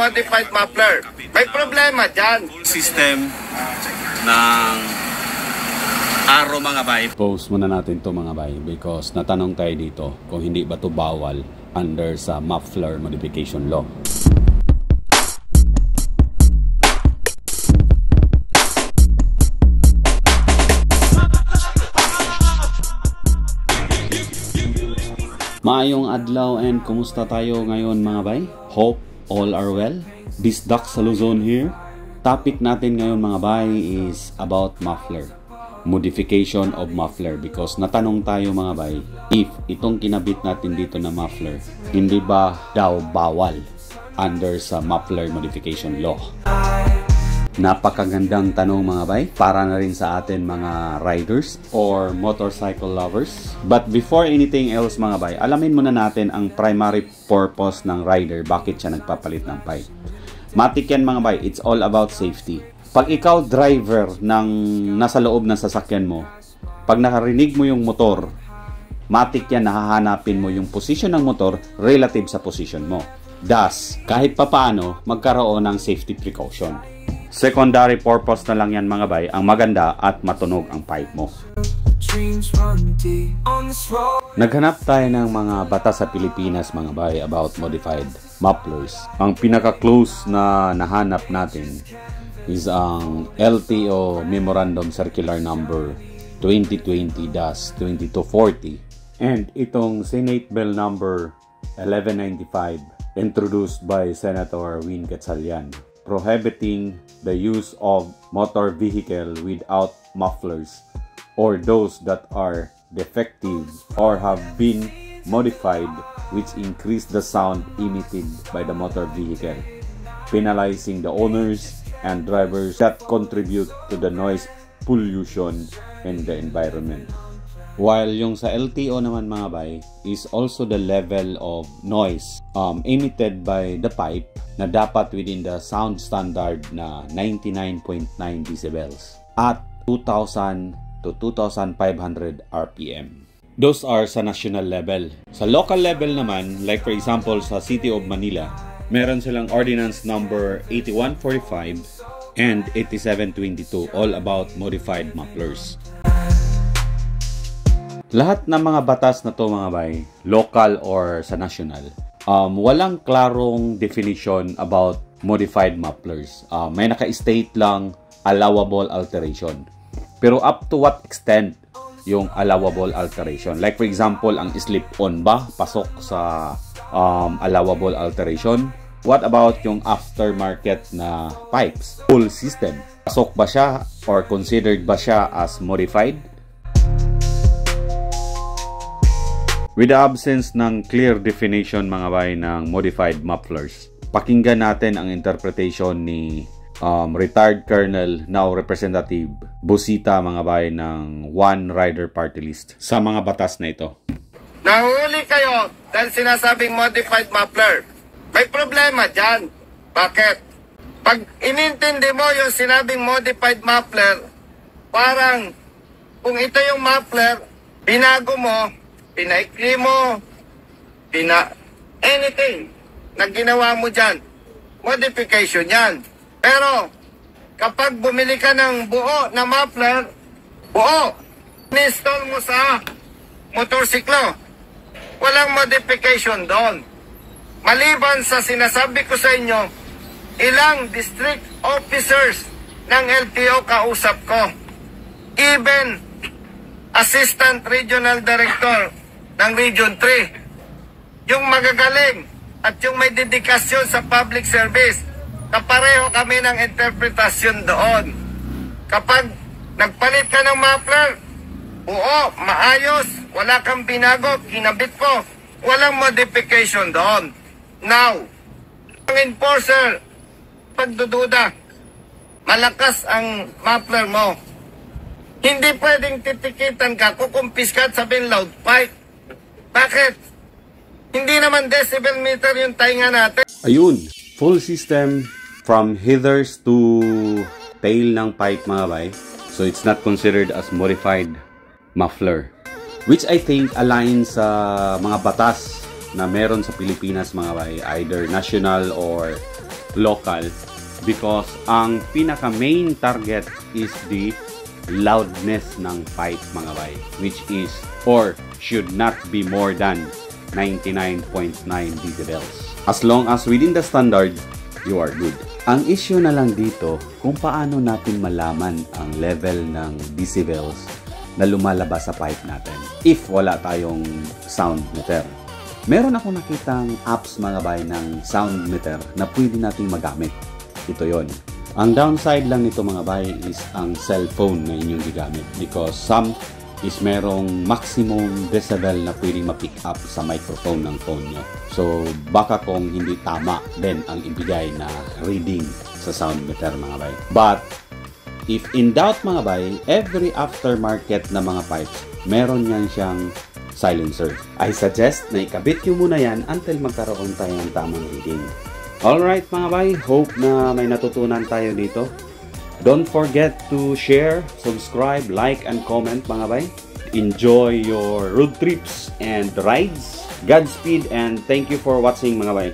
modified muffler. May problema dyan. System ng aro mga bay. Pause muna natin to mga bay because natanong tayo dito kung hindi ba to bawal under sa muffler modification law. Maayong adlaw and kumusta tayo ngayon mga bay? Hope all are well. This Dax sa Luzon here. Topic natin ngayon mga bay is about muffler. Modification of muffler because natanong tayo mga bay if itong kinabit natin dito na muffler hindi ba daw bawal under sa muffler modification law. Napakagandang tanong mga bay para na rin sa atin mga riders or motorcycle lovers. But before anything else mga bay, alamin muna natin ang primary purpose ng rider, bakit siya nagpapalit ng pipe. Matik yan mga bay, it's all about safety. Pag ikaw driver ng nasa loob ng sasakyan mo, pag nakarinig mo yung motor, matik yan nahahanapin mo yung position ng motor relative sa position mo. Thus, kahit papaano magkaroon ng safety precaution. Secondary purpose na lang yan mga bay, ang maganda at matunog ang pipe mo. Naghanap tayo ng mga batas sa Pilipinas mga bay about modified mufflers. Ang pinaka-close na nahanap natin is ang LTO Memorandum Circular Number 2020-2240 and itong Senate Bill Number 1195 introduced by Senator Win Gatchalian, prohibiting the use of motor vehicle without mufflers or those that are defective or have been modified which increase the sound emitted by the motor vehicle, penalizing the owners and drivers that contribute to the noise pollution in the environment. While yung sa LTO naman mga bay is also the level of noise emitted by the pipe na dapat within the sound standard na 99.9 decibels at 2,000 to 2,500 RPM. Those are sa national level. Sa local level naman, like for example sa City of Manila, meron silang Ordinance Number 8145 and 8722 all about modified mufflers. Lahat ng mga batas na to mga bay, local or sa national, walang klarong definition about modified mufflers. May naka-state lang allowable alteration. Pero up to what extent yung allowable alteration? Like for example, ang slip-on ba pasok sa allowable alteration? What about yung aftermarket na pipes? Full system. Pasok ba siya or considered ba siya as modified? With the absence ng clear definition mga bay ng modified mufflers, pakinggan natin ang interpretation ni retired Colonel, now Representative Busita mga bay ng One Rider Party List sa mga batas na ito. Nahuli kayo dahil sinasabing modified muffler. May problema dyan. Bakit? Pag inintindi mo yung sinabing modified muffler, parang kung ito yung muffler, binago mo, pinaikli mo, anything na ginawa mo dyan, modification yan. Pero, kapag bumili ka ng buo na muffler, buo, install mo sa motorsiklo, walang modification doon. Maliban sa sinasabi ko sa inyo, ilang district officers ng LTO kausap ko, even Assistant Regional Director ng Region 3, yung magagaling at yung may dedikasyon sa public service, kapareho kami ng interpretasyon doon. Kapag nagpalit ka ng muffler, buo, maayos, wala kang binago, kinabit ko, walang modification doon. Now, ang enforcer, pagdududa, malakas ang muffler mo, hindi pwedeng titikitan ka, kukumpiskat sabihin loud pipe. Bakit? Hindi naman decibel meter yung tainga natin. Ayun, full system from headers to tail ng pipe mga bay. So it's not considered as modified muffler. Which I think aligns sa mga batas na meron sa Pilipinas mga bay, either national or local because ang pinaka main target is the loudness ng pipe mga bay, which is or should not be more than 99.9 decibels. As long as within the standard, you are good. Ang issue na lang dito kung paano natin malaman ang level ng decibels na lumalabas sa pipe natin if wala tayong sound meter. Meron ako nakitang apps mga bay ng sound meter na pwede nating magamit. Ito yon. Ang downside lang nito mga bay is ang cellphone na inyong gigamit because some is merong maximum decibel na pwedeng ma-pick up sa microphone ng phone nyo. So, baka kung hindi tama din ang ibigay na reading sa sound meter mga bay. But, if in doubt mga bay, every aftermarket na mga pipes, meron yan siyang silencer. I suggest na ikabit nyo muna yan until magkaroon tayo ng tamang reading. Alright mga bay, hope na may natutunan tayo dito. Don't forget to share, subscribe, like, and comment mga bay. Enjoy your road trips and rides. Godspeed and thank you for watching mga bay.